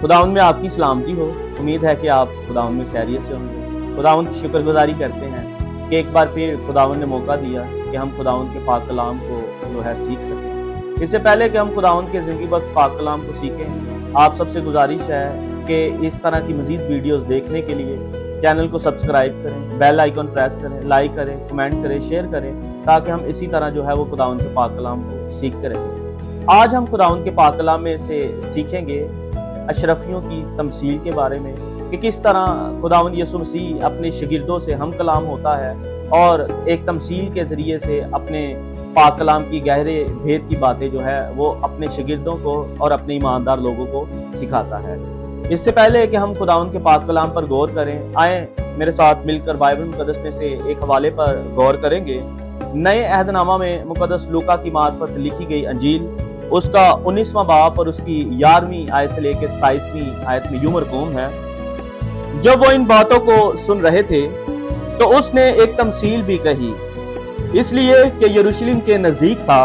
खुदावंद में आपकी सलामती हो। उम्मीद है कि आप खुदावंद में खैरियत से होंगे। खुदावंद की शुक्रगुजारी करते हैं कि एक बार फिर खुदावंद ने मौका दिया कि हम खुदावंद के पाक कलाम को जो है सीख सकें। इससे पहले कि हम खुदावंद के ज़िंदगी बख्श पाक कलाम को सीखें, आप सबसे गुजारिश है कि इस तरह की मज़ीद वीडियोज़ देखने के लिए चैनल को सब्सक्राइब करें, बेल आइकन प्रेस करें, लाइक करें, कमेंट करें, शेयर करें, ताकि हम इसी तरह जो है वो खुदावंद के पाक कलाम को सीखते रहें। आज हम खुदावंद के पाक कलाम में से सीखेंगे अशरफियों की तमसील के बारे में कि किस तरह खुदावंद यीशु मसीह अपने शागिर्दों से हम कलाम होता है और एक तमसील के ज़रिए से अपने पाक कलाम की गहरे भेद की बातें जो है वो अपने शागिर्दों को और अपने ईमानदार लोगों को सिखाता है। इससे पहले कि हम खुदावंद के पाक कलाम पर गौर करें, आए मेरे साथ मिलकर बाइबल मुकद्दस में से एक हवाले पर गौर करेंगे। नए अहदनामा में मुकद्दस लूका की मार्फत लिखी गई अंजील, उसका 19वां बाब और उसकी 11वीं आयत से लेकर 27वीं आयत में यूं मरकूम है। जब वो इन बातों को सुन रहे थे तो उसने एक तमसील भी कही, इसलिए कि यरूशलेम के नजदीक था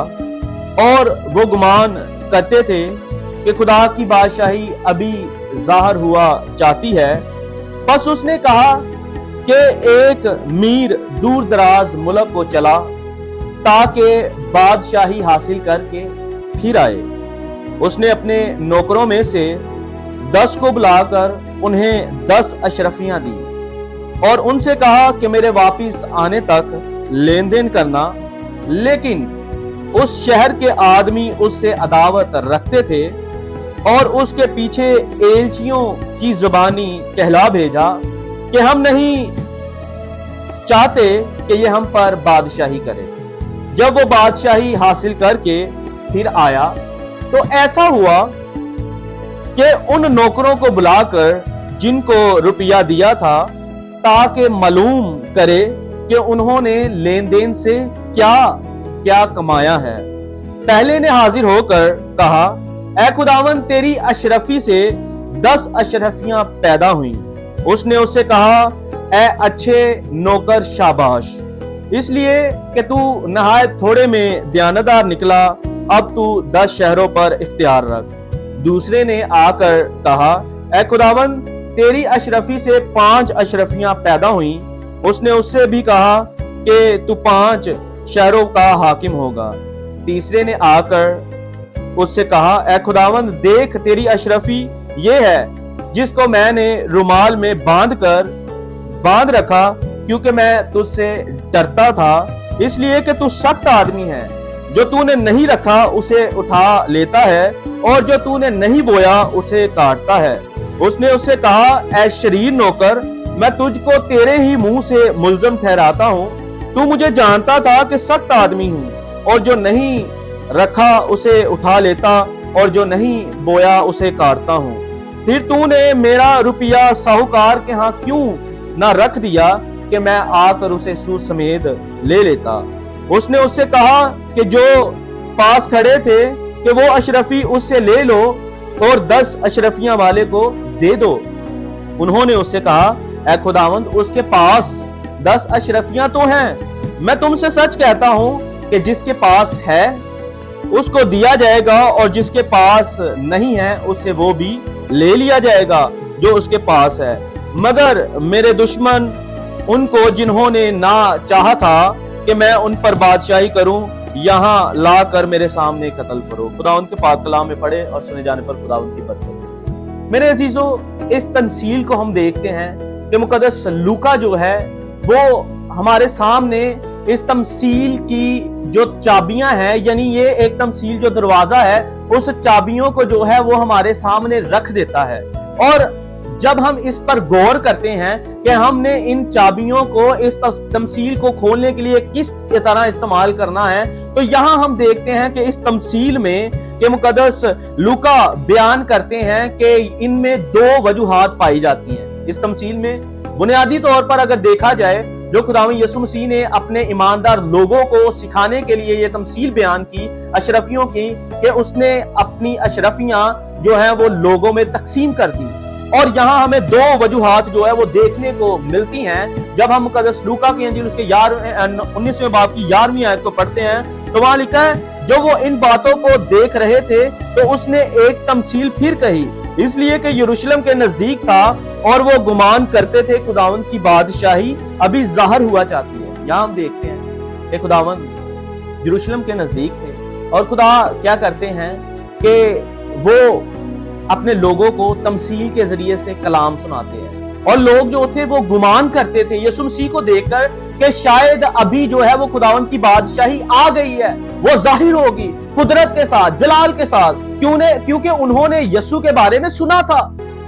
और वो गुमान करते थे कि खुदा की बादशाही अभी ज़ाहिर हुआ चाहती है। बस उसने कहा कि एक मीर दूर दराज मुल्क को चला ताकि बादशाही हासिल करके फिर आए। उसने अपने नौकरों में से 10 को बुलाकर उन्हें 10 अशरफियां दी और उनसे कहा कि मेरे वापिस आने तक लेन देन करना। लेकिन उस शहर के आदमी उससे अदावत रखते थे और उसके पीछे एलचियों की जुबानी कहला भेजा कि हम नहीं चाहते कि ये हम पर बादशाही करे। जब वो बादशाही हासिल करके फिर आया तो ऐसा हुआ कि उन नौकरों को बुलाकर जिनको रुपया दिया था ताकि मालूम करे कि उन्होंने लेन देन से क्या क्या कमाया है। पहले ने हाजिर होकर कहा, ऐ खुदावन, तेरी अशरफी से 10 अशरफियां पैदा हुई। उसने उससे कहा, ऐ अच्छे नौकर, शाबाश, इसलिए कि तू नहायत थोड़े में दयानतदार निकला, अब तू 10 शहरों पर इख्तियार रख। दूसरे ने आकर कहा, ऐ खुदावन, तेरी अशरफी से 5 अशरफियां पैदा हुई। उसने उससे भी कहा कि तू 5 शहरों का हाकिम होगा। तीसरे ने आकर उससे कहा, ऐ खुदावन, देख तेरी अशरफी ये है जिसको मैंने रुमाल में बांध रखा, क्योंकि मैं तुझसे डरता था, इसलिए कि तू सख्त आदमी है। जो तूने नहीं रखा उसे उठा लेता है और जो तूने नहीं बोया उसे काटता है। उसने उससे कहा, ऐ शरीर नौकर, मैं तुझको तेरे ही मुंह से मुल्जम ठहराता हूँ। तू मुझे जानता था कि सख्त आदमी हूँ और जो नहीं रखा उसे उठा लेता और जो नहीं बोया उसे काटता हूँ। फिर तूने मेरा रुपया साहूकार के यहाँ क्यों ना रख दिया कि मैं आकर उसे सूद समेत ले लेता। उसने उससे कहा कि जो पास खड़े थे कि वो अशरफी उससे ले लो और 10 अशरफियां वाले को दे दो। उन्होंने उससे कहा, ऐ खुदावंद, उसके पास 10 अशरफियां तो हैं। मैं तुमसे सच कहता हूं कि जिसके पास है उसको दिया जाएगा और जिसके पास नहीं है उससे वो भी ले लिया जाएगा जो उसके पास है। मगर मेरे दुश्मन उनको जिन्होंने ना चाहा था कि मैं उन पर बादशाही करूं, यहाँ ला कर मेरे सामने कत्ल करो। खुदावंद के पाक कलाम में पढ़े और सुने जाने पर खुदावंद की बरकत। मेरे अजीजों, इस तमसील को हम देखते हैं कि मुकद्दस लूका जो है वो हमारे सामने इस तमसील की जो चाबियां हैं, यानी ये एक तमसील जो दरवाजा है, उस चाबियों को जो है वो हमारे सामने रख देता है। और जब हम इस पर गौर करते हैं कि हमने इन चाबियों को, इस तमसील को खोलने के लिए किस तरह इस्तेमाल करना है, तो यहाँ हम देखते हैं कि इस तमसील में कि मुकद्दस लूका बयान करते हैं कि इनमें 2 वजूहात पाई जाती हैं। इस तमसील में बुनियादी तौर पर अगर देखा जाए, जो खुदावंद यीशु मसीह ने अपने ईमानदार लोगों को सिखाने के लिए ये तमसील बयान की अशरफियों की, कि उसने अपनी अशरफियां जो है वो लोगों में तकसीम कर दी। और यहाँ हमें 2 वजूहात जो है वो देखने को मिलती हैं। जब हम मुकद्दस लूका की अंजील उसके 19वें बाब की 11वीं आयत को पढ़ते हैं तो वहां लिखा है, जो वो इन बातों को देख रहे थे तो उसने एक तमसील फिर कही इसलिए कि यरूशलेम के नजदीक था और वो गुमान करते थे खुदावंद की बादशाही अभी ज़ाहिर हुआ चाहती है। यहाँ हम देखते हैं कि खुदावंद यरूशलेम के नजदीक थे और खुदा क्या करते हैं कि वो अपने लोगों को तमसील के जरिए से कलाम सुनाते हैं, और लोग जो थे वो गुमान करते थे यीशु मसीह को देखकर कि शायद अभी जो है वो खुदावंद की बादशाही आ गई है, वो जाहिर होगी कुदरत के साथ, जलाल के साथ। क्योंकि उन्होंने यीशु के बारे में सुना था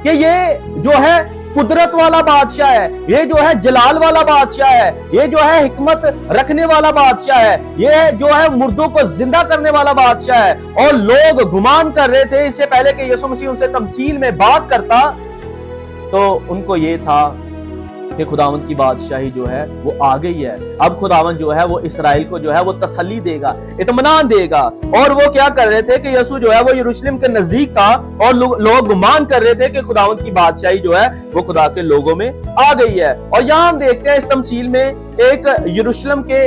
कि ये जो है कुदरत वाला बादशाह है, ये जो है जलाल वाला बादशाह है, ये जो है हिकमत रखने वाला बादशाह है, ये जो है मुर्दों को जिंदा करने वाला बादशाह है। और लोग गुमान कर रहे थे इससे पहले कि यीशु मसीह उनसे तमसील में बात करता, तो उनको ये था कि खुदावंद की बादशाही जो है वो आ गई है। अब खुदावंद जो है वो इसराइल को जो है वो तसल्ली देगा, इत्मीनान देगा। और वो क्या कर रहे थे कि यीशु जो है वो यरूशलेम के नजदीक था और लोग गुमान कर रहे थे कि खुदावंद की बादशाही जो है वो खुदा के लोगों में आ गई है। और यहाँ हम देखते हैं इस तमसील में एक यरूशलेम के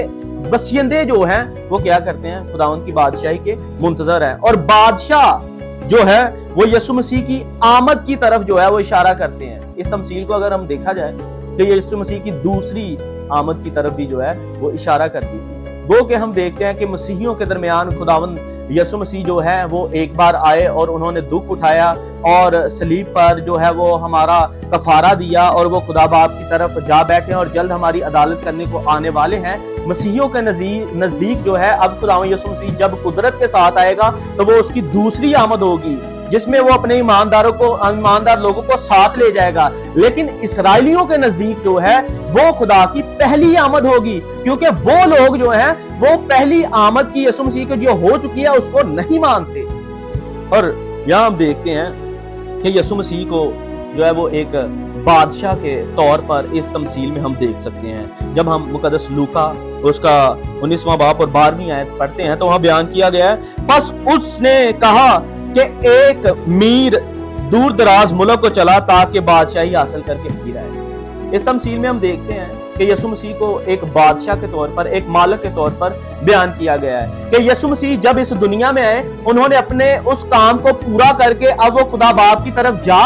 बसिंदे जो हैं वो क्या करते हैं, खुदावंद की बादशाही के मुंतजर हैं, और बादशाह जो है वो यीशु मसीह की आमद की तरफ जो है वो इशारा करते हैं। इस तमसील को अगर हम देखा जाए तो यीशु मसीह की दूसरी आमद की तरफ भी जो है वो इशारा करती थी। गो के हम देखते हैं कि मसीहियों के दरमियान खुदावंद यीशु मसीह जो है वो एक बार आए और उन्होंने दुख उठाया और सलीब पर जो है वो हमारा कफारा दिया, और वो खुदा बाप की तरफ जा बैठे और जल्द हमारी अदालत करने को आने वाले हैं। मसीहियों के नजदीक जो है अब खुदावंद यीशु मसीह जब कुदरत के साथ आएगा तो वो उसकी दूसरी आमद होगी, जिसमें वो अपने ईमानदार लोगों को साथ ले जाएगा। लेकिन इसराइलियों के नजदीक जो है वो खुदा की पहली आमद होगी, क्योंकि वो लोग जो हैं वो पहली आमद की यीशु मसीह की जो हो चुकी है उसको नहीं मानते। और यहाँ हम देखते हैं कि यीशु मसीह को जो है वो एक बादशाह के तौर पर इस तमसील में हम देख सकते हैं। जब हम मुकद्दस लूका उसका 19वां बाब और 12वीं आयत पढ़ते हैं तो वहां बयान किया गया है, बस उसने कहा कि एक मीर दूर दराज मुल्क को चला ताकि बादशाही हासिल करके फिर आए। इस तमसील में हम देखते हैं कि यीशु मसीह को एक बादशाह के तौर पर, एक मालिक के तौर पर बयान किया गया है कि यीशु मसीह जब इस दुनिया में आए उन्होंने अपने उस काम को पूरा करके अब वो खुदा बाप की तरफ जा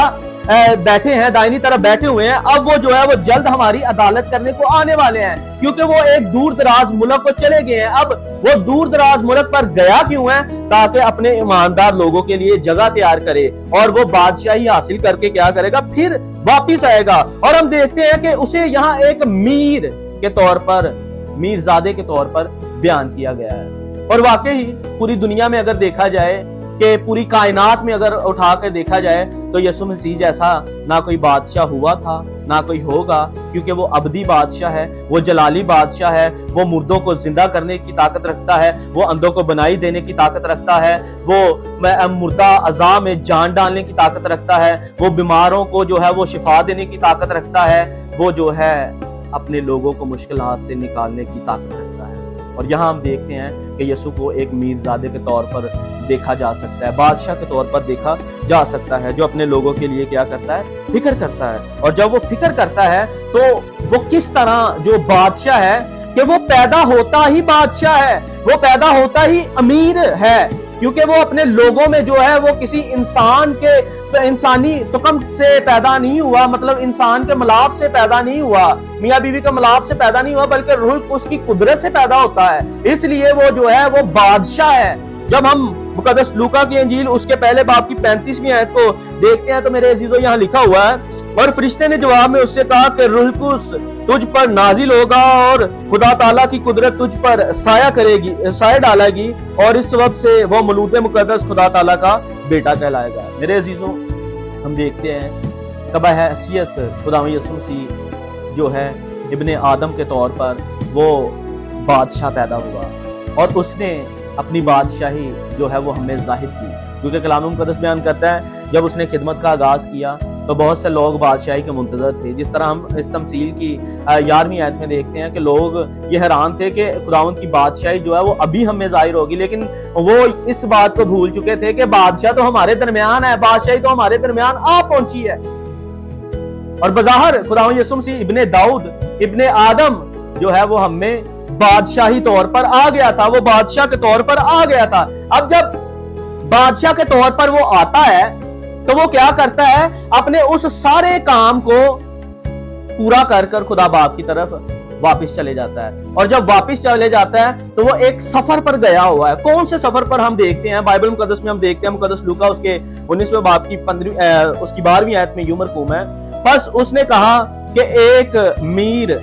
बैठे हैं, दाहिनी तरफ बैठे हुए हैं। अब वो जो है वो जल्द हमारी अदालत करने को आने वाले हैं, क्योंकि वो एक दूर दराज मुल्क को चले गए हैं। अब वो दूर दराज मुल्क पर गया क्यों है? ताकि अपने ईमानदार लोगों के लिए जगह तैयार करे, और वो बादशाही हासिल करके क्या करेगा, फिर वापिस आएगा। और हम देखते हैं कि उसे यहाँ एक मीर के तौर पर, मीरजादे के तौर पर बयान किया गया है। और वाकई पूरी दुनिया में अगर देखा जाए कि पूरी कायनात में अगर उठा कर देखा जाए तो यीशु मसीह जैसा ना कोई बादशाह हुआ था ना कोई होगा, क्योंकि वो अबदी बादशाह है, वो जलाली बादशाह है, वो मुर्दों को जिंदा करने की ताकत रखता है, वो अंधों को बनाई देने की ताकत रखता है, वो मुर्दा अज़ा में जान डालने की ताकत रखता है, वो बीमारों को जो है वो शिफा देने की ताकत रखता है, वो जो है अपने लोगों को मुश्किलात से निकालने की ताकत रखता है। और यहाँ हम देखते हैं कि यीशु को एक मीरजादे के तौर पर देखा जा सकता है, बादशाह के तौर पर देखा जा सकता है, जो अपने लोगों के लिए क्या करता है, फिक्र करता है। और जब वो फिक्र करता है तो वो किस तरह जो बादशाह है कि वो पैदा होता ही बादशाह है, वो पैदा होता ही अमीर है, क्योंकि वो अपने लोगों में जो है वो किसी इंसान के इंसानी तुकम से पैदा नहीं हुआ, मतलब इंसान के मलाप से पैदा नहीं हुआ, मियाँ बीवी के मलाप से पैदा नहीं हुआ, बल्कि रूह उसकी कुदरत से पैदा होता है। इसलिए वो जो है वो बादशाह है। जब हम मुकद्दस लूका की इंजील उसके पहले बाब की 35वीं आयत को देखते हैं तो मेरे अजीजों यहाँ लिखा हुआ है, और फरिश्ते ने जवाब में उससे कहा कि रूह कुद्स तुझ पर नाजिल होगा और खुदा ताला की कुदरत तुझ पर साया डालेगी, और इस सबब से वो मौलूद मुकद्दस खुदा ताला का बेटा कहलाएगा। मेरे अजीजों, हम देखते हैं कबा हैसियत खुदा यीशु मसीह जो है इब्ने आदम के तौर पर वो बादशाह पैदा हुआ, और उसने अपनी बादशाही जो है वो हमें जाहिर की, क्योंकि कलाम मुकद्दस बयान करता है जब उसने खिदमत का आगाज किया तो बहुत से लोग बादशाही के मुंतजर थे। जिस तरह हम इस तमसील की 11वीं आयत में देखते हैं कि लोग ये हैरान थे कि खुदावंद की बादशाही जो है वो अभी हमें जाहिर होगी, लेकिन वो इस बात को भूल चुके थे कि बादशाह तो हमारे दरमियान है, बादशाही तो हमारे दरमियान आ पहुंची है। और बज़ाहिर खुदावंद यीशु मसीह इब्ने दाऊद, इब्ने आदम जो है वो हमें बादशाही तौर पर आ गया था, वो बादशाह के तौर पर आ गया था। अब जब बादशाह के तौर पर वो आता है तो वो क्या करता है, अपने उस सारे काम को पूरा कर कर खुदा बाप की तरफ वापस चले जाता है। और जब वापस चले जाता है तो वो एक सफर पर गया हुआ है। कौन से सफर पर हम देखते हैं बाइबल मुकद्दस में, हम देखते हैं मुकद्दस लूका उसके 19वें बाब की 12वीं आयत में यूं मरकूम है, बस उसने कहा कि एक मीर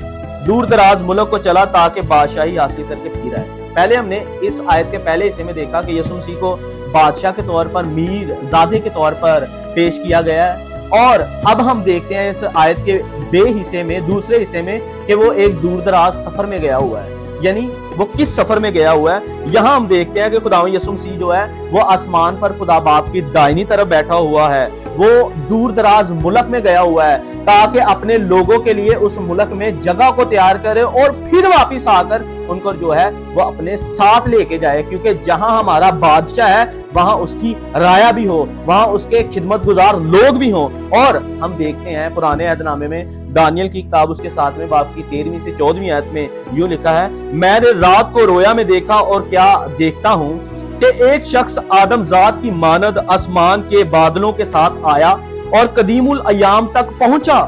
दूर दराज मुल्क को चला ताकि बादशाही हासिल करके फिर आए। पहले हमने इस आयत के पहले हिस्से में देखा कि यीशु मसीह को बादशाह के तौर पर, मीर ज़ादे के तौर पर पेश किया गया है। और अब हम देखते हैं इस आयत के बे हिस्से में, दूसरे हिस्से में, कि वो एक दूर दराज सफर में गया हुआ है। यानी वो किस सफर में गया हुआ है, यहां हम देखते हैं कि खुदावंद यीशु मसीह जो है वो आसमान पर खुदा बाप की दाहिनी तरफ बैठा हुआ है। वो दूर दराज मुल्क में गया हुआ है ताकि अपने लोगों के लिए उस मुल्क में जगह को तैयार करे और फिर वापिस आकर उनको जो है वो अपने साथ लेके जाए, क्योंकि जहां हमारा बादशाह है वहां उसकी राया भी हो, वहां उसके खिदमत गुजार लोग भी हों। और हम देखते हैं पुराने अहदनामे में दानियल की किताब उसके 7वें बाब की 13वीं से 14वीं आयत में यूं लिखा है, मैंने रात को रोया में देखा और क्या देखता हूं कि एक शख्स आदम जात की मानद आसमान के बादलों के साथ आया और कदीमुल अयाम तक पहुंचा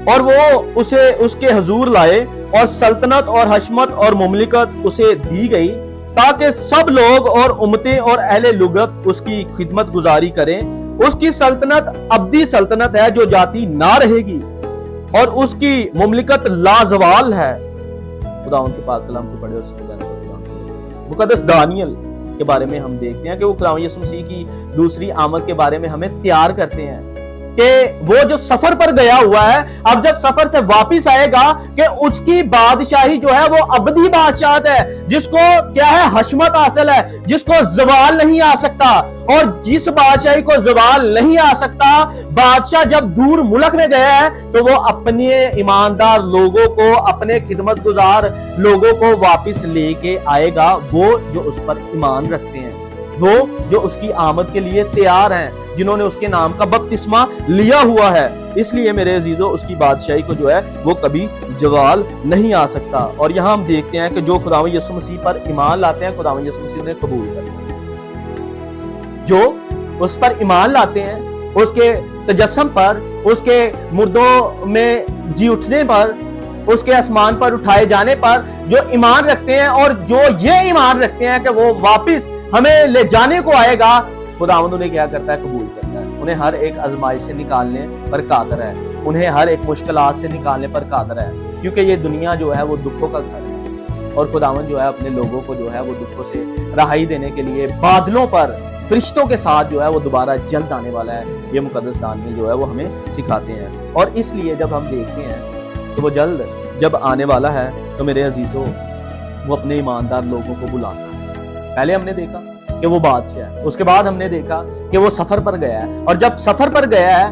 और वो उसे उसके हुजूर लाए और सल्तनत और हशमत और मुमलिकत उसे दी गई ताकि सब लोग और उम्मतें और अहले लुगत उसकी खिदमत गुजारी करें। उसकी सल्तनत अब्दी सल्तनत है जो जाती ना रहेगी और उसकी मुमलिकत लाजवाल है। खुदावंद के पाक कलाम को पढ़े और समझाने को मुकद्दस दानियल के बारे में हम देखते हैं कि वो खुदावंद यीशु मसीह की दूसरी आमद के बारे में हमें तैयार करते हैं कि वो जो सफर पर गया हुआ है, अब जब सफर से वापस आएगा कि उसकी बादशाही जो है वो अबदी बादशाहत है, जिसको क्या है, हशमत हासिल है, जिसको जवाल नहीं आ सकता। और जिस बादशाही को जवाल नहीं आ सकता, बादशाह जब दूर मुल्क में गया है तो वो अपने ईमानदार लोगों को, अपने खिदमत गुजार लोगों को वापस लेके आएगा, वो जो उस पर ईमान रखते हैं, वो जो उसकी आमद के लिए तैयार हैं, जिन्होंने उसके नाम का बपतिस्मा लिया हुआ है। इसलिए मेरे अजीजों, उसकी बादशाही को जो है वो कभी जवाल नहीं आ सकता। और यहाँ हम देखते हैं कि जो खुदावंद यीशु मसीह पर ईमान लाते हैं, खुदावंद यीशु मसीह उन्हें कबूल करते हैं। जो उस पर ईमान लाते हैं, उसके तजस्सुम पर, उसके मुर्दों में जी उठने पर, उसके आसमान पर उठाए जाने पर जो ईमान रखते हैं और जो ये ईमान रखते हैं कि वो वापिस हमें ले जाने को आएगा, खुदावंद उन्हें क्या करता है, कबूल करता है। उन्हें हर एक आजमाइश से निकालने पर कादर है, उन्हें हर एक मुश्किलात से निकालने पर कादर है, क्योंकि ये दुनिया जो है वो दुखों का घर है। और खुदावंद जो है अपने लोगों को जो है वो दुखों से रहाई देने के लिए बादलों पर फरिश्तों के साथ जो है वो दोबारा जल्द आने वाला है। ये मुकद्दस दानियल जो है वो हमें सिखाते हैं। और इसलिए जब हम देखते हैं तो वो जल्द जब आने वाला है तो मेरे अजीजों, वो अपने ईमानदार लोगों को बुलाता है। पहले हमने देखा कि वो बादशाह है, उसके बाद हमने देखा कि वो सफर पर गया है। और जब सफर पर गया है,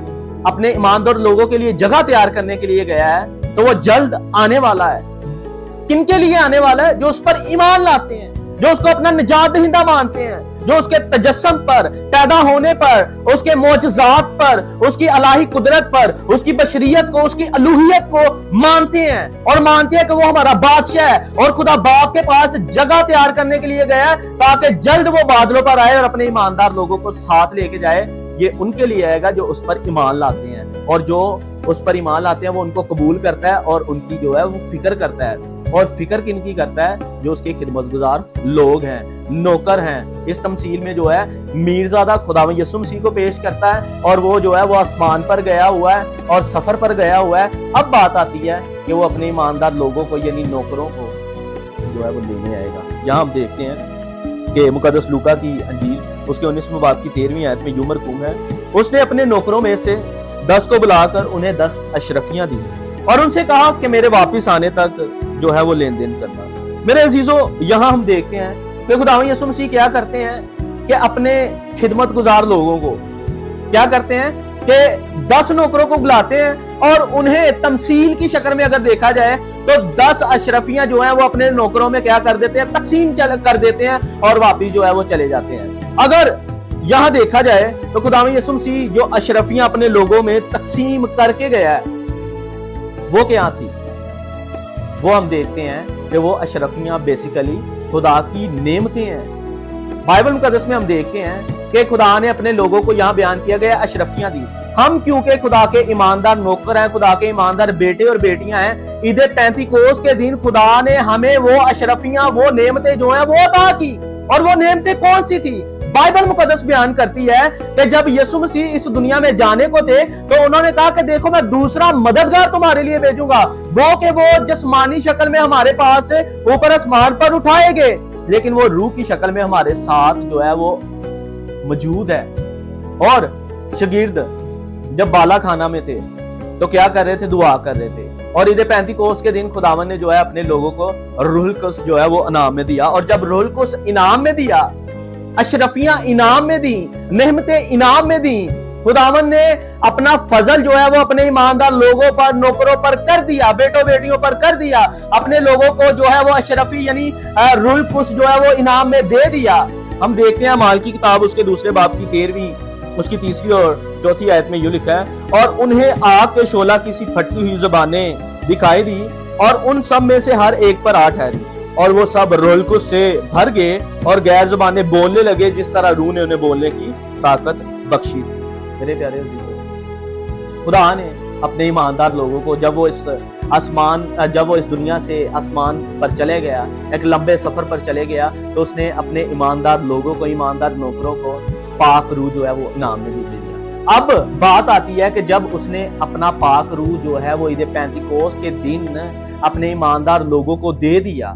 अपने ईमानदार लोगों के लिए जगह तैयार करने के लिए गया है, तो वो जल्द आने वाला है। किनके लिए आने वाला है? जो उस पर ईमान लाते हैं, जो उसको अपना निजात दहिंदा मानते हैं, जो उसके तजस्सुम पर, पैदा होने पर, उसके मोजज़ात पर, उसकी अलाही कुदरत पर, उसकी बशरियत को, उसकी अलूहियत को मानते हैं और मानते हैं कि वो हमारा बादशाह है। और खुदा बाप के पास जगह तैयार करने के लिए गया ताकि जल्द वो बादलों पर आए और अपने ईमानदार लोगों को साथ लेके जाए। ये उनके लिए आएगा जो उस पर ईमान लाते हैं, और जो उस पर ईमान लाते हैं वो उनको कबूल करता है और उनकी जो है वो फिक्र करता है। और फिक्र किनकी करता है? जो उसके खिदमतगुजार लोग हैं, नौकर हैं। इस तमसील में जो है मीरजादा खुदावंद यीशु मसीह को पेश करता है और वो जो है वो आसमान पर गया हुआ है और सफर पर गया हुआ है। अब बात आती है कि वो अपने ईमानदार लोगों को, यानी नौकरों को जो है वो लेने आएगा। यहाँ हम देखते हैं कि मुकद्दस लूका की अंजील उसके 19वें बाब की 13वीं आयत में यूं मरकूम है, उसने अपने नौकरों में से 10 को बुलाकर उन्हें 10 अशरफियां दी और उनसे कहा कि मेरे वापिस आने तक जो है वो लेन देन करना। मेरे अजीजों, यहाँ हम देखते हैं कि खुदावंद यीशु मसीह क्या करते हैं कि अपने खिदमत गुजार लोगों को क्या करते हैं कि 10 नौकरों को बुलाते हैं और उन्हें तमसील की शक्ल में अगर देखा जाए तो 10 अशरफियां जो है वो अपने नौकरों में क्या कर देते हैं, तकसीम कर देते हैं और वापिस जो है वो चले जाते हैं। अगर यहां देखा जाए तो खुदावंद यीशु मसीह जो अशरफियां अपने लोगों में तकसीम करके गया है वो क्या थी? वो हम देखते हैं कि वो अशरफियां बेसिकली खुदा की नेमतें हैं। बाइबल मुकद्दस में हम देखते हैं کہ خدا نے اپنے لوگوں کو یہاں بیان کیا گیا اشرفیاں دی. ہم کیونکہ خدا کے ایماندار نوکر ہیں, خدا کے ایماندار بیٹے اور بیٹیاں ہیں, عید پینتیکوس کے دن خدا نے ہمیں وہ اشرفیاں, وہ نعمتیں جو ہیں وہ عطا کی. اور وہ نعمتیں کون سی تھی؟ بائبل مقدس بیان کرتی ہے کہ جب یسوع مسیح اس دنیا میں جانے کو تھے تو انہوں نے کہا کہ دیکھو میں دوسرا مددگار تمہارے لیے بھیجوں گا, وہ کہ وہ جسمانی شکل میں ہمارے پاس اوپر آسمان پر اٹھائے گئے, لیکن وہ روح کی شکل میں ہمارے ساتھ جو ہے وہ موجود ہے. اور شاگرد جب بالا خانہ میں تھے تو کیا کر رہے تھے؟ دعا کر رہے تھے. اور عید پینتیکوس کے دن خداوند نے جو ہے اپنے لوگوں کو روح القدس جو ہے وہ انعام میں دیا. اور جب روح القدس انعام میں دیا, اشرفیاں انعام میں دی, نعمتیں انعام میں دی, خداوند نے اپنا فضل جو ہے وہ اپنے ایماندار لوگوں پر, نوکروں پر کر دیا, بیٹوں بیٹیوں پر کر دیا. اپنے لوگوں کو جو ہے وہ اشرفی یعنی روح القدس جو ہے وہ انعام میں دے دیا. ہم دیکھتے ہیں اعمال کی کتاب اس کے دوسرے باب کی 13ویں اس کی 3 اور 4 آیت میں یہ لکھا ہے, اور انہیں آگ کے شعلہ کی سی پھٹتی ہوئی زبانیں دکھائی دی اور ان سب میں سے ہر ایک پر آ ٹھہری, اور وہ سب روح القدس سے بھر گئے اور غیر زبانیں بولنے لگے جس طرح روح نے انہیں بولنے کی طاقت بخشی تھی. میرے پیارے عزیزو, خدا نے اپنے ایماندار لوگوں کو جب وہ اس دنیا سے آسمان پر چلے گیا, ایک لمبے سفر پر چلے گیا, تو اس نے اپنے ایماندار لوگوں کو, ایماندار نوکروں کو پاک روح جو ہے وہ انعام میں دے دیا. اب بات آتی ہے کہ جب اس نے اپنا پاک روح جو ہے وہ عید پینتیکوس کے دن اپنے ایماندار لوگوں کو دے دیا,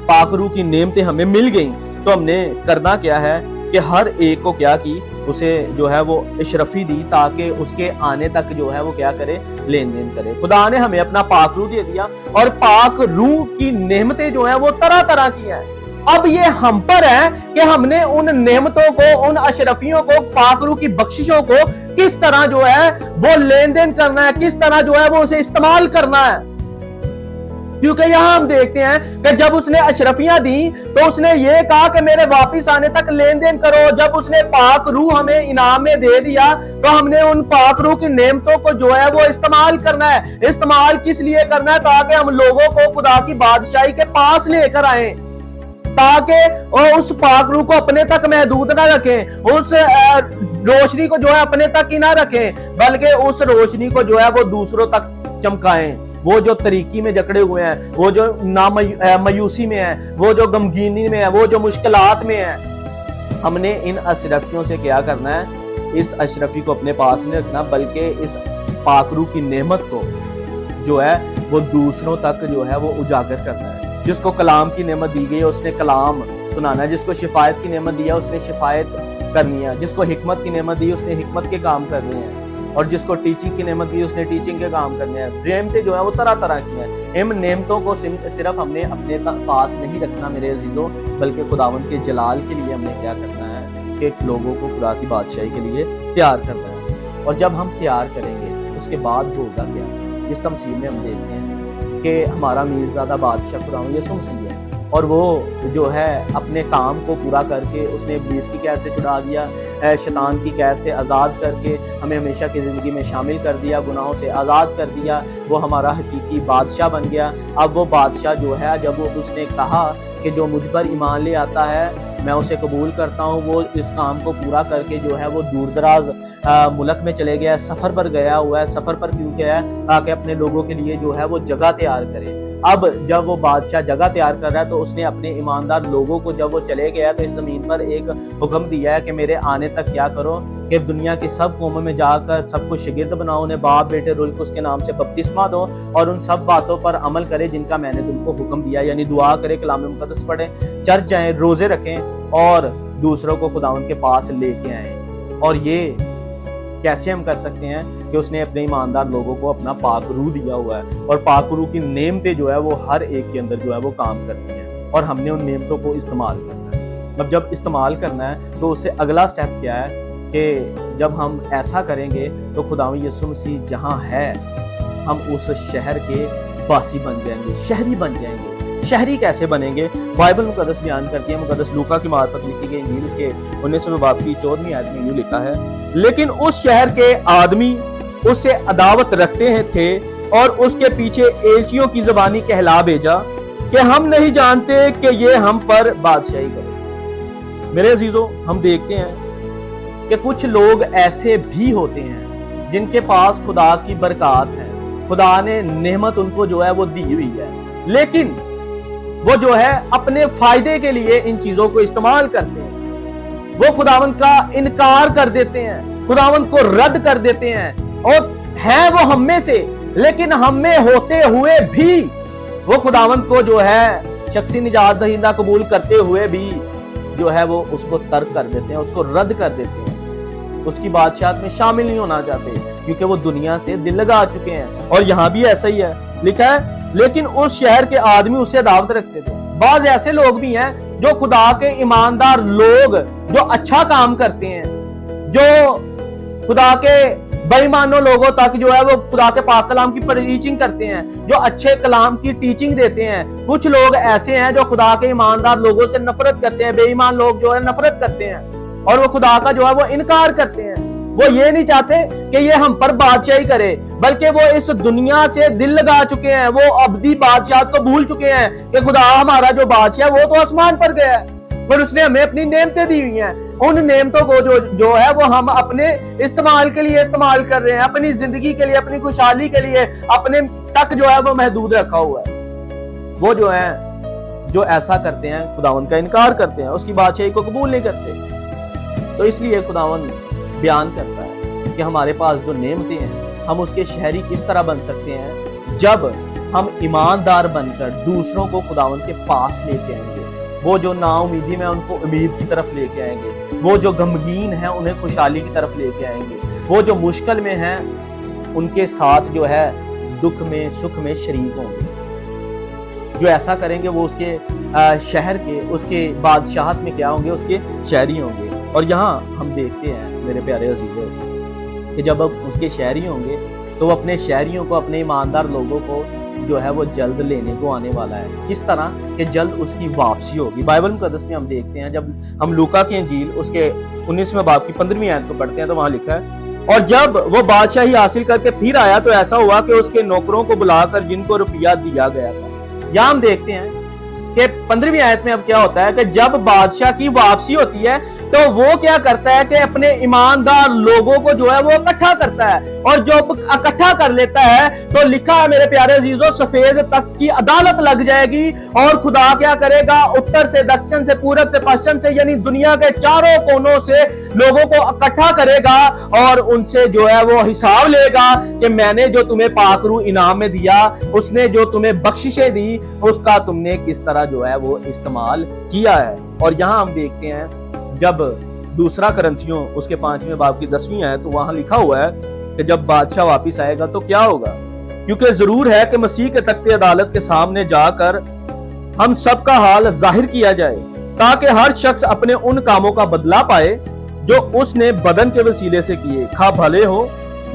پاک روح کی نعمتیں ہمیں مل گئیں, تو ہم نے کرنا کیا ہے کہ ہر ایک کو کیا کی, اسے جو ہے وہ اشرفی دی تاکہ اس کے آنے تک جو ہے وہ کیا کرے, لین دین کرے. خدا نے ہمیں اپنا پاک روح دے دیا اور پاک روح کی نعمتیں جو ہیں وہ طرح طرح کی ہیں. اب یہ ہم پر ہے کہ ہم نے ان نعمتوں کو, ان اشرفیوں کو, پاک روح کی بخششوں کو کس طرح جو ہے وہ لین دین کرنا ہے, کس طرح جو ہے وہ اسے استعمال کرنا ہے. کیونکہ یہاں ہم دیکھتے ہیں کہ جب اس نے اشرفیاں دی تو اس نے یہ کہا کہ میرے واپس آنے تک لین دین کرو. جب اس نے پاک روح ہمیں انعام میں دے دیا تو ہم نے ان پاک روح کی نعمتوں کو جو ہے وہ استعمال کرنا ہے. استعمال کس لیے کرنا ہے؟ تاکہ ہم لوگوں کو خدا کی بادشاہی کے پاس لے کر آئیں, تاکہ اس پاک روح کو اپنے تک محدود نہ رکھیں, اس روشنی کو جو ہے اپنے تک ہی نہ رکھیں, بلکہ اس روشنی کو جو ہے وہ دوسروں تک چمکائیں. وہ جو طریقی میں جکڑے ہوئے ہیں, وہ جو مایوسی میں ہیں, وہ جو غمگینی میں ہیں, وہ جو مشکلات میں ہیں, ہم نے ان اشرفیوں سے کیا کرنا ہے؟ اس اشرفی کو اپنے پاس نہیں رکھنا, بلکہ اس پاک روح کی نعمت کو جو ہے وہ دوسروں تک جو ہے وہ اجاگر کرنا ہے. جس کو کلام کی نعمت دی گئی ہے اس نے کلام سنانا ہے, جس کو شفایت کی نعمت دی ہے اس نے شفایت کرنی ہے, جس کو حکمت کی نعمت دی ہے اس نے حکمت کے کام کرنے ہیں, اور جس کو ٹیچنگ کی نعمت دی ہے اس نے ٹیچنگ کے کام کرنے ہیں. نعمتیں جو ہیں وہ طرح طرح کی ہیں. ان نعمتوں کو صرف ہم نے اپنے پاس نہیں رکھنا میرے عزیزوں, بلکہ خداوند کے جلال کے لیے ہم نے کیا کرنا ہے کہ لوگوں کو خدا کی بادشاہی کے لیے تیار کرنا ہے. اور جب ہم تیار کریں گے اس کے بعد ہوگا کیا؟ اس تمثیل میں ہم دیکھتے ہیں کہ ہمارا میرزادہ بادشاہ خداوند یسوع مسیح ہے, اور وہ جو ہے اپنے کام کو پورا کر کے اس نے ابلیس کی قید سے چھڑا دیا, شیطان کی قید سے آزاد کر کے ہمیں ہمیشہ کی زندگی میں شامل کر دیا, گناہوں سے آزاد کر دیا. وہ ہمارا حقیقی بادشاہ بن گیا. اب وہ بادشاہ جو ہے, جب وہ اس نے کہا کہ جو مجھ پر ایمان لے آتا ہے میں اسے قبول کرتا ہوں, وہ اس کام کو پورا کر کے جو ہے وہ دور دراز ملک میں چلے گیا, سفر پر گیا ہوا ہے. سفر پر کیوں گیا ہے؟ تاکہ اپنے لوگوں کے لیے جو ہے وہ جگہ تیار کرے. اب جب وہ بادشاہ جگہ تیار کر رہا ہے تو اس نے اپنے ایماندار لوگوں کو, جب وہ چلے گیا تو اس زمین پر ایک حکم دیا ہے کہ میرے آنے تک کیا کرو کہ دنیا کی سب قوموں میں جا کر سب کو شاگرد بناؤ, انہیں باپ بیٹے روح القدس کے نام سے بپتسمہ دو, اور ان سب باتوں پر عمل کرے جن کا میں نے تم کو حکم دیا. یعنی دعا کرے, کلام مقدس پڑھیں, چرچ جائیں, روزے رکھیں, اور دوسروں کو خداوند کے پاس لے کے آئیں. اور یہ کیسے ہم کر سکتے ہیں کہ اس نے اپنے ایماندار لوگوں کو اپنا پاک روح دیا ہوا ہے, اور پاک روح کی نعمتیں جو ہے وہ ہر ایک کے اندر جو ہے وہ کام کرتی ہیں, اور ہم نے ان نعمتوں کو استعمال کرنا ہے. اب جب استعمال کرنا ہے تو اس سے اگلا سٹیپ کیا ہے کہ جب ہم ایسا کریں گے تو خداوند یسوع مسیح جہاں ہے ہم اس شہر کے باسی بن جائیں گے, شہری بن جائیں گے. شہری کیسے بنیں گے؟ بائبل مقدس بیان کرتی ہے, مقدس لوکا کی معرفت لکھی گئی انجیل اس کے 19ویں باب کی 14ویں آیت میں یوں لکھا ہے, لیکن اس شہر کے آدمی اس سے عداوت رکھتے تھے اور اس کے پیچھے ایلچیوں کی زبانی کہلا بھیجا کہ ہم نہیں جانتے کہ یہ ہم پر بادشاہی کرے. میرے عزیزوں, ہم دیکھتے ہیں کہ کچھ لوگ ایسے بھی ہوتے ہیں جن کے پاس خدا کی برکات ہے, خدا نے نعمت ان کو جو ہے وہ دی ہوئی ہے, لیکن وہ جو ہے اپنے فائدے کے لیے ان چیزوں کو استعمال کرتے ہیں. وہ خداوند کا انکار کر دیتے ہیں, خداوند کو رد کر دیتے ہیں, اور ہیں وہ ہم میں سے, لیکن ہم میں ہوتے ہوئے بھی وہ خداوند کو جو ہے شخصی نجات دہندہ قبول کرتے ہوئے بھی جو ہے وہ اس کو ترک کر دیتے ہیں, اس کو رد کر دیتے ہیں, اس کی بادشاہت میں شامل نہیں ہونا چاہتے, کیونکہ وہ دنیا سے دل لگا چکے ہیں. اور یہاں بھی ایسا ہی ہے, لکھا ہے لیکن اس شہر کے آدمی اسے عداوت رکھتے تھے. بعض ایسے لوگ بھی ہیں جو خدا کے ایماندار لوگ جو اچھا کام کرتے ہیں, جو خدا کے بے ایمانوں لوگوں تک جو ہے وہ خدا کے پاک کلام کی ٹیچنگ کرتے ہیں, جو اچھے کلام کی ٹیچنگ دیتے ہیں. کچھ لوگ ایسے ہیں جو خدا کے ایماندار لوگوں سے نفرت کرتے ہیں, بے ایمان لوگ جو ہے نفرت کرتے ہیں, اور وہ خدا کا جو ہے وہ انکار کرتے ہیں. وہ یہ نہیں چاہتے کہ یہ ہم پر بادشاہی کرے, بلکہ وہ اس دنیا سے دل لگا چکے ہیں, وہ ابدی بادشاہت کو بھول چکے ہیں کہ خدا ہمارا جو بادشاہ وہ تو آسمان پر گیا ہے, پر اس نے ہمیں اپنی نعمتیں دی ہوئی ہیں. ان نعمتوں کو جو ہے وہ ہم اپنے استعمال کے لیے استعمال کر رہے ہیں, اپنی زندگی کے لیے, اپنی خوشحالی کے لیے, اپنے تک جو ہے وہ محدود رکھا ہوا ہے. وہ جو ہے جو ایسا کرتے ہیں خداوند کا انکار کرتے ہیں, اس کی بادشاہی کو قبول نہیں کرتے. تو اس لیے خداوند بیان کرتا ہے کہ ہمارے پاس جو نعمتیں ہیں ہم اس کے شہری کس طرح بن سکتے ہیں, جب ہم ایماندار بن کر دوسروں کو خداوند کے پاس لے کے آئیں گے. وہ جو نا امیدی میں ان کو امید کی طرف لے کے آئیں گے, وہ جو غمگین ہیں انہیں خوشحالی کی طرف لے کے آئیں گے, وہ جو مشکل میں ہیں ان کے ساتھ جو ہے دکھ میں سکھ میں شریک ہوں گے. جو ایسا کریں گے وہ اس کے شہر کے, اس کے بادشاہت میں کیا ہوں گے, اس کے شہری ہوں گے. اور یہاں ہم دیکھتے ہیں میرے پیارے عزیزوں کہ جب اب اس کے شہری ہوں گے تو وہ اپنے شہریوں کو, اپنے ایماندار لوگوں کو جو ہے وہ جلد لینے کو آنے والا ہے. کس طرح کہ جلد اس کی واپسی ہوگی. بائبل مقدس میں ہم دیکھتے ہیں, جب ہم لوکا کی انجیل اس کے 19ویں باب کی 15ویں آیت کو پڑھتے ہیں تو وہاں لکھا ہے, اور جب وہ بادشاہی حاصل کر کے پھر آیا تو ایسا ہوا کہ اس کے نوکروں کو بلا کر جن کو روپیہ دیا گیا تھا. یہاں ہم دیکھتے ہیں کہ 15ویں آیت میں اب کیا ہوتا ہے کہ جب بادشاہ کی واپسی ہوتی ہے تو وہ کیا کرتا ہے کہ اپنے ایماندار لوگوں کو جو ہے وہ اکٹھا کرتا ہے, اور جب اکٹھا کر لیتا ہے تو لکھا ہے میرے پیارے عزیزوں سفید تخت کی عدالت لگ جائے گی, اور خدا کیا کرے گا, اتر سے, دکشن سے, پورب سے, پشچم سے, یعنی دنیا کے چاروں کونوں سے لوگوں کو اکٹھا کرے گا, اور ان سے جو ہے وہ حساب لے گا کہ میں نے جو تمہیں پاک روح انعام میں دیا, اس نے جو تمہیں بخششیں دی, اس کا تم نے کس طرح جو ہے وہ استعمال کیا ہے. اور یہاں ہم دیکھتے ہیں جب دوسرا کرنتھیوں اس کے 5ویں باب کی 10ویں آیت تو وہاں لکھا ہوا ہے کہ جب بادشاہ واپس آئے گا تو کیا ہوگا, کیونکہ ضرور ہے کہ مسیح کے تخت عدالت کے سامنے جا کر ہم سب کا حال ظاہر کیا جائے, تاکہ ہر شخص اپنے ان کاموں کا بدلہ پائے جو اس نے بدن کے وسیلے سے کیے, خواہ بھلے ہو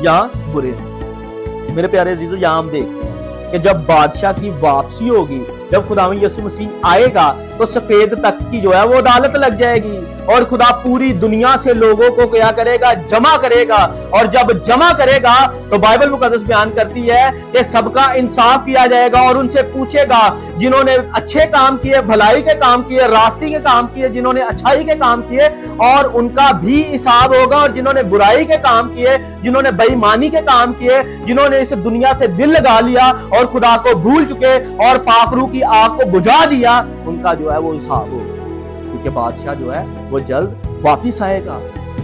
یا برے ہو. میرے پیارے عزیزو یہاں ہم دیکھتے ہیں کہ جب بادشاہ کی واپسی ہوگی, جب خداوند یسوع مسیح آئے گا تو سفید تخت کی جو ہے وہ عدالت لگ جائے گی, اور خدا پوری دنیا سے لوگوں کو کیا کرے گا, جمع کرے گا. اور جب جمع کرے گا تو بائبل مقدس بیان کرتی ہے کہ سب کا انصاف کیا جائے گا, اور ان سے پوچھے گا جنہوں نے اچھے کام کیے, بھلائی کے کام کیے, راستی کے کام کیے, جنہوں نے اچھائی کے کام کیے, اور ان کا بھی حساب ہوگا. اور جنہوں نے برائی کے کام کیے, جنہوں نے بے ایمانی کے کام کیے, جنہوں نے اس دنیا سے دل لگا لیا اور خدا کو بھول چکے اور پاک روح کی آگ کو بجھا دیا, ان کا جو ہے وہ حساب ہوگا. کیونکہ بادشاہ جو ہے وہ جلد واپس آئے گا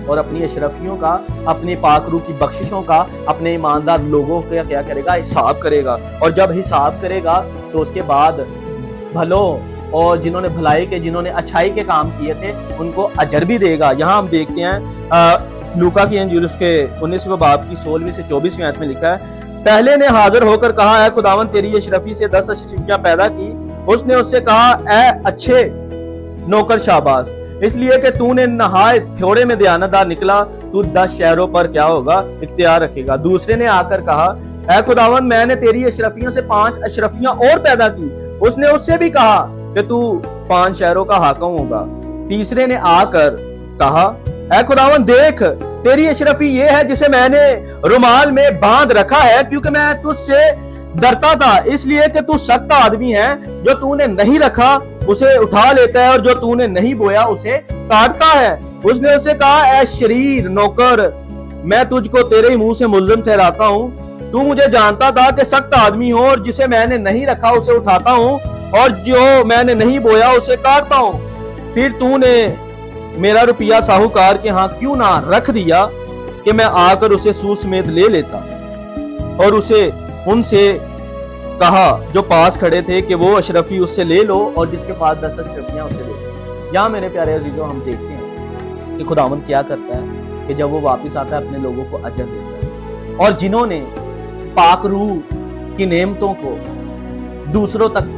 اور اپنی اشرفیوں کا, اپنے پاک روح کی بخششوں کا, اپنے ایماندار لوگوں کا کیا کرے گا, حساب کرے گا. اور جب حساب کرے گا تو اس کے بعد بھلوں اور جنہوں نے بھلائی کے, جنہوں نے اچھائی کے کام کیے تھے, ان کو اجر بھی دے گا. یہاں ہم دیکھتے ہیں لوکا کی انجیل اس کے 19ویں باب کی 16ویں سے 24ویں آیت میں لکھا ہے, پہلے نے حاضر ہو کر کہا, اے خداوند تیری اشرفی سے 10 اشرفیاں پیدا کی. اس نے اس سے کہا, اے اچھے نوکر شاباش, اس لیے کہ تو نے نہایت تھوڑے میں دیانتدار نکلا, تو 10 شہروں پر کیا ہوگا, اختیار رکھے گا. دوسرے نے آ کر کہا, اے خداوند میں نے تیری اشرفیوں سے 5 اشرفیاں اور پیدا کی. اس نے اس سے بھی کہا کہ تو 5 شہروں کا حاکم ہوگا. تیسرے نے آ کر کہا, اے خداوند دیکھ, تیری اشرفی یہ ہے جسے میں نے رومال میں باندھ رکھا ہے, کیونکہ میں تجھ سے ڈرتا تھا, اس لیے کہ تو سخت آدمی ہے, جو تو نے نہیں رکھا اسے اٹھا لیتا ہے, اور جو تو نے نہیں بویا اسے کاٹتا ہے. उसने उससे कहा, ऐ शरीर नौकर, मैं तुझको तेरे ही मुंह से मुल्ज़िम ठहराता हूँ। तू मुझे जानता था कि सख्त आदमी हो, और जिसे मैंने नहीं रखा उसे उठाता हूँ, और जो मैंने नहीं बोया उसे काटता हूँ। फिर तूने मेरा रुपया साहूकार के यहाँ क्यों ना रख दिया कि मैं आकर उसे सूद समेत ले लेता। और उसे उनसे कहा जो पास खड़े थे कि वो अशरफी उससे ले लो, और जिसके पास 10 अशरफियां उसे ले लो। यहाँ मेरे प्यारे अजीजों हम देखते हैं कि खुदावंद क्या करता है कि जब वो वापस आता है अपने लोगों को अजर देता है, और जिन्होंने पाक रूह की नेमतों को दूसरों तक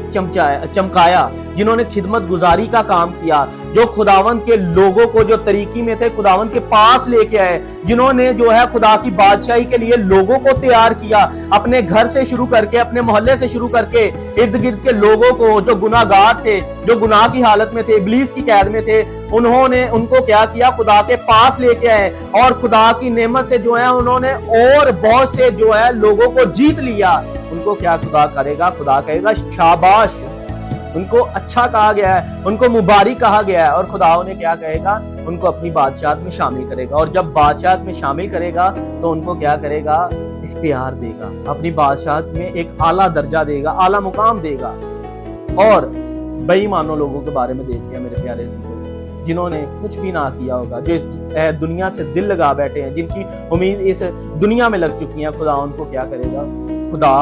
चमकाया, जिन्होंने खिदमत गुजारी का काम किया, जो खुदावंद के लोगों को जो तरीकी में थे खुदावंद के पास लेके आए, जिन्होंने जो है खुदा की बादशाही के लिए लोगों को तैयार किया, अपने घर से शुरू करके, अपने मोहल्ले से शुरू करके इर्द गिर्द के लोगों को, जो गुनाहगार थे, जो गुनाह की हालत में थे, इब्लीस की कैद में थे, उन्होंने उनको क्या किया, खुदा के पास लेके आए, और खुदा की नेमत से जो है उन्होंने और बहुत से जो है लोगों को जीत लिया। उनको क्या खुदा करेगा? खुदा कहेगा शाबाश, उनको अच्छा कहा गया है, उनको मुबारक कहा गया है, और खुदा ने क्या कहेगा? उनको अपनी बादशाहत में शामिल करेगा। और जब बादशाहत में शामिल करेगा तो उनको क्या करेगा? इख्तियार देगा, अपनी बादशाहत में एक आला दर्जा देगा, आला मुकाम देगा। और बेईमानों लोगों के बारे में देखते हैं मेरे प्यारे अज़ीज़ों, जिन्होंने कुछ भी ना किया होगा, जो इस दुनिया से दिल लगा बैठे हैं, जिनकी उम्मीद इस दुनिया में लग चुकी है, खुदा उनको क्या करेगा? खुदा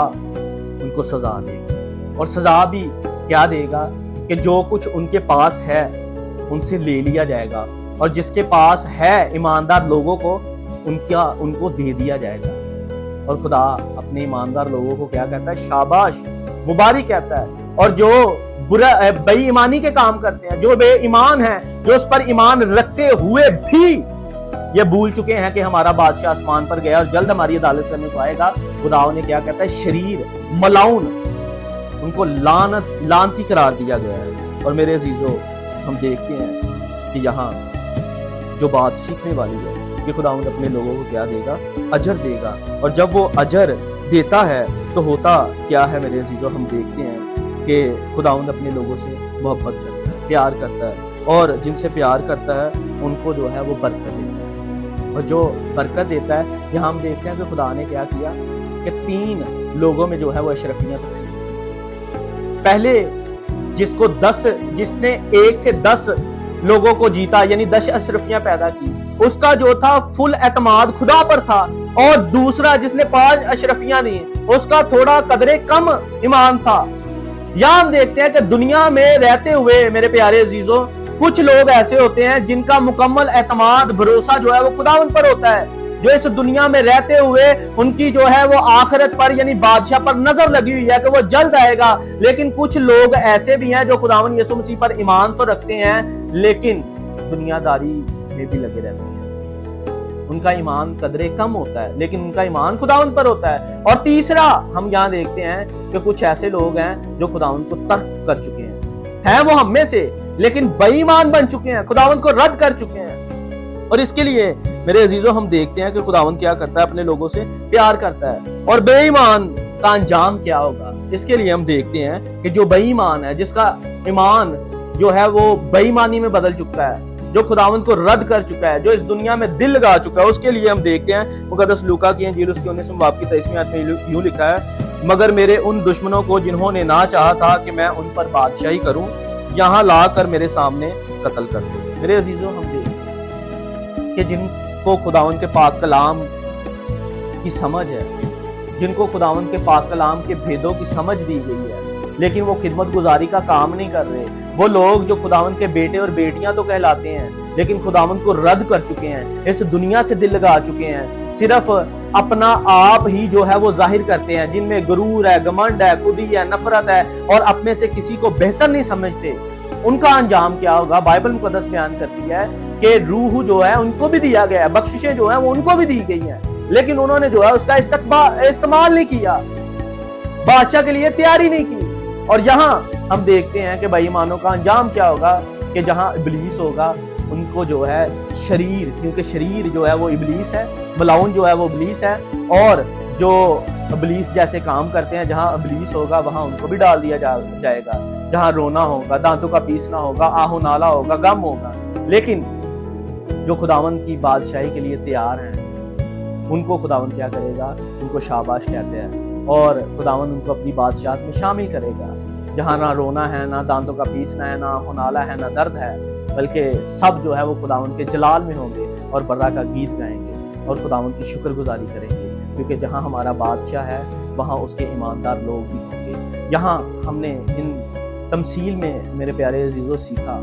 उनको सजा देगा। और सजा भी क्या देगा कि जो कुछ उनके पास है उनसे ले लिया जाएगा, और जिसके पास है ईमानदार लोगों को उनको दे दिया जाएगा। और खुदा अपने ईमानदार लोगों को क्या कहता है? शाबाश, मुबारक कहता है। और जो बुरा बेईमानी के काम करते हैं, जो बेईमान हैं, जो उस पर ईमान रखते हुए भी ये भूल चुके हैं कि हमारा बादशाह आसमान पर गया और जल्द हमारी अदालत करने को आएगा, खुदा ने क्या कहता है? शरीर मलाउन, उनको लानती करार दिया गया है। और मेरे अजीजों हम देखते हैं कि यहाँ जो बात सीखने वाली है कि खुदावंद अपने लोगों को क्या देगा? अजर देगा। और जब वो अजर देता है तो होता क्या है मेरे अजीजों? हम देखते हैं कि खुदावंद अपने लोगों से मोहब्बत करता है, प्यार करता है, और जिनसे प्यार करता है उनको जो है वो बरकत देता है। और जो बरकत देता है, यहाँ हम देखते हैं कि खुदा ने क्या किया कि 3 लोगों में जो है वो अशरफियां तकसीम। पहले जिसने 1 से 10 लोगों को जीता, यानी 10 अशरफियां पैदा की, उसका जो था फुल एतमाद खुदा पर था। और दूसरा जिसने 5 अशरफियां दी, उसका थोड़ा कदरे कम ईमान था। यहां हम देखते हैं कि दुनिया में रहते हुए मेरे प्यारे अजीजों, कुछ लोग ऐसे होते हैं जिनका मुकम्मल एतमाद, भरोसा जो है वो खुदावंद पर होता है, जो इस दुनिया में रहते हुए उनकी जो है वो आखिरत पर यानी बादशाह पर नजर लगी हुई है कि वो जल्द आएगा। लेकिन कुछ लोग ऐसे भी हैं जो खुदावंद यीशु मसीह पर ईमान तो रखते हैं, लेकिन दुनियादारी में भी लगे रहते हैं। उनका ईमान कदरे कम होता है, लेकिन उनका ईमान खुदावंद पर होता है। और तीसरा हम यहाँ देखते हैं कि कुछ ऐसे लोग हैं जो खुदावंद को तर्क कर चुके हैं वो हम में से, लेकिन बेईमान बन चुके हैं, खुदावंद को रद्द कर चुके हैं। और इसके लिए मेरे अजीजों हम देखते हैं कि खुदावंद क्या करता है? अपने लोगों से प्यार करता है। और बेईमान का अंजाम क्या होगा? इसके लिए हम देखते हैं कि जो बेईमान है, जिसका ईमान जो है वो बेईमानी में बदल चुका है, जो खुदावंद को रद्द कर चुका है, जो इस दुनिया में दिल लगा चुका है, उसके लिए हम देखते हैं मुकद्दस लूका की इंजील उसके 19वें बाब की 23वीं आयत में यूं लिखा है, मगर मेरे उन दुश्मनों को जिन्होंने ना चाहा था कि मैं उन पर बादशाही करूं, यहाँ लाकर मेरे सामने कत्ल कर दो। मेरे अजीजों हम देखते हैं कि जिनको खुदावंद के पाक कलाम की समझ है, जिनको खुदावंद के पाक कलाम के भेदों की समझ दी गई है, लेकिन वो खिदमत गुजारी का काम नहीं कर रहे, वो लोग जो खुदावंद के बेटे और बेटियां तो कहलाते हैं, लेकिन खुदावंद को रद्द कर चुके हैं, इस दुनिया से दिल लगा चुके हैं, सिर्फ अपना आप ही जो है वो जाहिर करते हैं, जिनमें गुरूर है, घमंड है, खुदी है, नफरत है, और अपने से किसी को बेहतर नहीं समझते। उनका अंजाम क्या होगा? बाइबल मुकद्दस बयान करती है कि रूह जो है उनको भी दिया गया है, बख्शिशें जो है वो उनको भी दी गई हैं, लेकिन उन्होंने जो है उसका इस्तेमाल नहीं किया, बादशाह के लिए तैयारी नहीं की। और यहाँ हम देखते हैं कि बेईमानों का अंजाम क्या होगा कि जहाँ इब्लीस होगा उनको जो है शरीर, क्योंकि शरीर जो है वो इब्लीस है, मलाउन जो है वो इब्लीस है, और जो इब्लीस जैसे काम करते हैं, जहाँ इब्लीस होगा वहां उनको भी डाल दिया जाएगा, जहाँ रोना होगा, दांतों का पीसना होगा, आहो नाला होगा, गम होगा। लेकिन جو खुदावंद की बादशाही के लिए तैयार हैं, उनको खुदावंद क्या करेगा, उनको शाबाश कहते हैं और खुदावंद उनको अपनी बादशाहत में शामिल करेगा, जहाँ ना रोना है, ना दांतों का पीसना है, ना हुनाला है, ना दर्द है, बल्कि सब जो है वो खुदावंद के जलाल में होंगे और बर्रा का गीत गाएंगे और खुदावंद की शुक्रगुजारी करेंगे, क्योंकि जहाँ हमारा बादशाह है वहाँ उसके ईमानदार लोग भी होंगे। यहाँ हमने इन तमसील में मेरे प्यारे अजीज़ों सीखा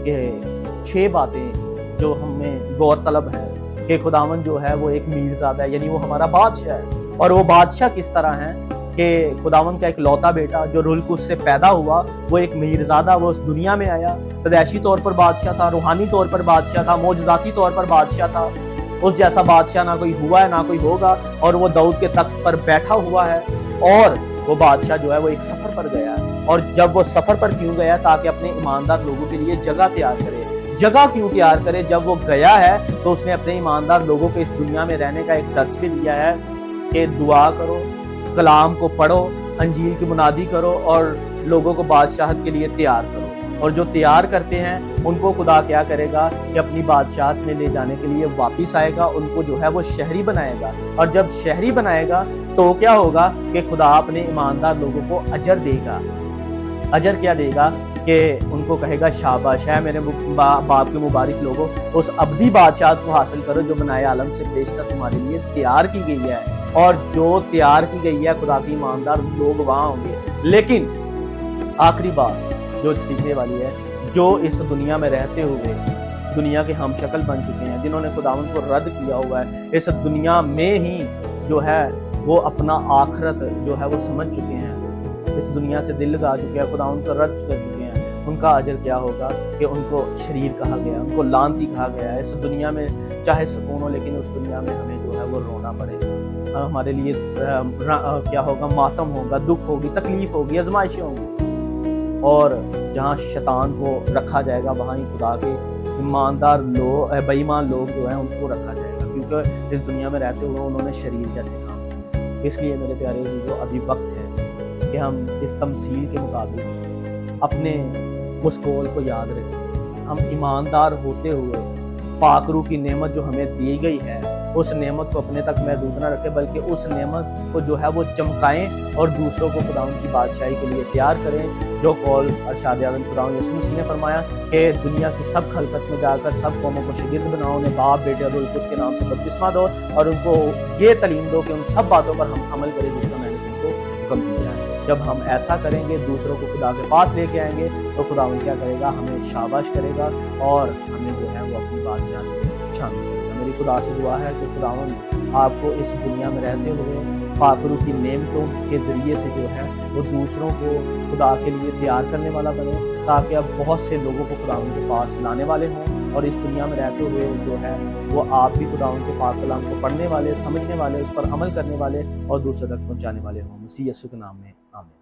कि 6 बातें जो हमें गौर तलब है कि खुदावंद जो है वो एक मीरज़ादा है, यानी वो हमारा बादशाह है। और वो बादशाह किस तरह है कि खुदावंद का एक लौता बेटा जो रुहुल कुद्स से पैदा हुआ, वो एक मीरज़ादा, वो उस दुनिया में आया, पैदाइशी तौर पर बादशाह था, रूहानी तौर पर बादशाह था, मौजज़ाती तौर पर बादशाह था। उस जैसा बादशाह ना कोई हुआ है, ना कोई होगा, और वो दाऊद के तख्त पर बैठा हुआ है। और वो बादशाह जो है वो एक सफ़र पर गया है, और जब वो सफ़र पर क्यों गया, ताकि अपने ईमानदार लोगों के लिए जगह तैयार करे। जगह क्यों तैयार करे? जब वो गया है तो उसने अपने ईमानदार लोगों को इस दुनिया में रहने का एक दर्स भी दिया है कि दुआ करो, कलाम को पढ़ो, अंजील की मुनादी करो और लोगों को बादशाहत के लिए तैयार करो। और जो तैयार करते हैं उनको खुदा क्या करेगा कि अपनी बादशाहत में ले जाने के लिए वापस आएगा, उनको जो है वो शहरी बनाएगा। और जब शहरी बनाएगा तो क्या होगा कि खुदा अपने ईमानदार लोगों को अजर देगा। अजर क्या देगा कि उनको कहेगा शाबाश है मेरे बाप के मुबारक लोगों, उस अब्दी बादशाहत को हासिल करो जो बनाए आलम से बेशतर तुम्हारे लिए तैयार की गई है। और जो तैयार की गई है खुदा के ईमानदार लोग वहाँ होंगे। लेकिन आखिरी बात जो सीखने वाली है, जो इस दुनिया में रहते हुए दुनिया के हम शक्ल बन चुके हैं, जिन्होंने खुदावंद को रद्द किया हुआ है, इस दुनिया में ही जो है वो अपना आखरत जो है वो समझ चुके हैं, इस दुनिया से दिल लगा चुके हैं, खुदावंद को रद्द कर चुके हैं, उनका अजर क्या होगा कि उनको शरीर कहा गया, उनको लानती कहा गया है। इस दुनिया में चाहे सुकून हो, लेकिन उस दुनिया में हमें जो है वो रोना पड़ेगा, हमारे लिए क्या होगा, मातम होगा, दुख होगी, तकलीफ होगी, आजमाइशें होंगी। और जहाँ शैतान को रखा जाएगा वहाँ ही खुदा के ईमानदार लोग, बेईमान लोग जो हैं उनको रखा जाएगा, क्योंकि इस दुनिया में रहते हुए उन्होंने शरीर जैसे काम किया। इसलिए मेरे प्यारे अज़ीज़ों, अभी वक्त है कि हम इस तमसील के मुताबिक अपने उस कौल को याद रखें। हम ईमानदार होते हुए पाक रूह की नेमत जो हमें दी गई है, उस नेमत को अपने तक महदूद न रखें, बल्कि उस नेमत को जो है वो चमकाएं और दूसरों को खुदावंद की बादशाही के लिए तैयार करें। जो कौल अरशाद आलम खुदावंद यीशु मसीह ने फरमाया कि दुनिया की सब खलकत में जाकर सब कौमों को शागिर्द बनाओ, उन्हें बाप, बेटे और रूह कुद्स के नाम से बपतिस्मा दो और उनको ये तालीम दो कि उन सब बातों पर हम अमल करें जिसका मैंने तुमको हुक्म दिया है। जब हम ऐसा करेंगे, दूसरों को खुदा के पास लेके आएंगे, तो खुदावंद क्या करेगा, हमें शाबाश करेगा और हमें जो है वो अपनी बादशाह में शामिल करेगा। मेरी खुदा से दुआ है कि खुदावंद आपको इस दुनिया में रहते हुए पाक रूह की नेमतों के ज़रिए से जो है वो दूसरों को खुदा के लिए तैयार करने वाला बने, ताकि अब बहुत से लोगों को खुदावंद के पास लाने वाले हों और इस दुनिया में रहते हुए जो है वो आप भी खुदावंद के पाक कलाम को पढ़ने वाले, समझने वाले, उस पर अमल करने वाले और दूसरों तक पहुँचाने वाले हों। मसीह यीशु के नाम में आमीन।